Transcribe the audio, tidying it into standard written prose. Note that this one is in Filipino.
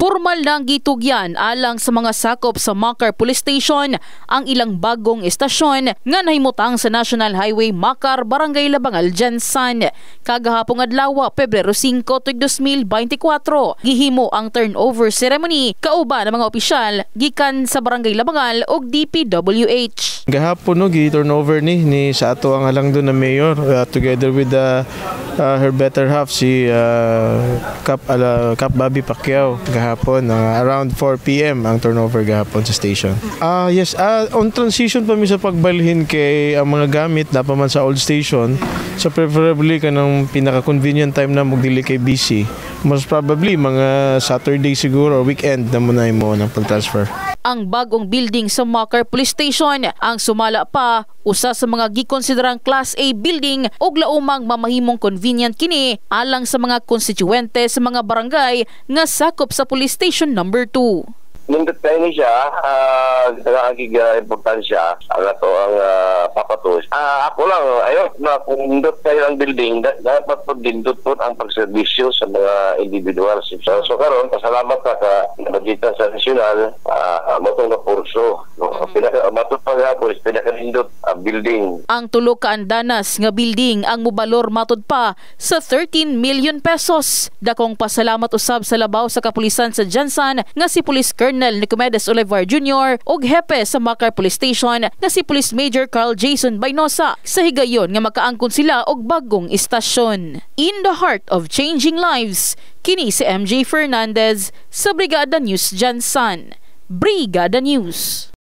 Formal nang gitugyan alang sa mga sakop sa Makar Police Station ang ilang bagong estasyon nga nahimutang sa National Highway Makar, Barangay Labangal, Jansan. Kagahapong adlaw, Pebrero 5, 2024, gihimo ang turnover ceremony kauban ng mga opisyal gikan sa Barangay Labangal ug DPWH. Gahapon gi-turnover ni sa ato ang alang doon na mayor together with her better half si Cap Bobby Pacquiao gahapon around 4 PM ang turnover gahapon sa station. Yes, on transition pa mi sa pagbalhin kay ang mga gamit na pa man sa old station, so preferably kanang pinaka-convenient time na magdili kay BC. Most probably mga Saturday siguro or weekend na muna mo ng pag-transfer. Ang bagong building sa Makar Police Station ang sumala pa usa sa mga gikonsiderang Class A building ug laumang mamahimong convenient kini alang sa mga konstituente sa mga barangay nga sakop sa Police Station number 2. Nindot kayo ni siya, nagiging importansya ang ato ang papatos. Ako lang, ayun, kung nindot kayo ang building, dapat po dindot po ang pagservisyo sa mga individual. So karon, pasalamat ka nabagita sa nasyonal, matong na kurso. Matong pa nga po, pinaka-nindot building. Ang tulo ka andanas nga building ang mubalor matud pa sa 13 million pesos. Dakong pasalamat usab sa labaw sa kapulisan sa Jansan nga si Police Colonel Nicomedes Olivar Jr. ug hepe sa Makar Police Station nga si Police Major Carl Jason Baynosa sa higayon nga makaangkon sila og bagong istasyon. In the heart of changing lives, kini si MJ Fernandez sa Brigada News Jansan. Brigada News.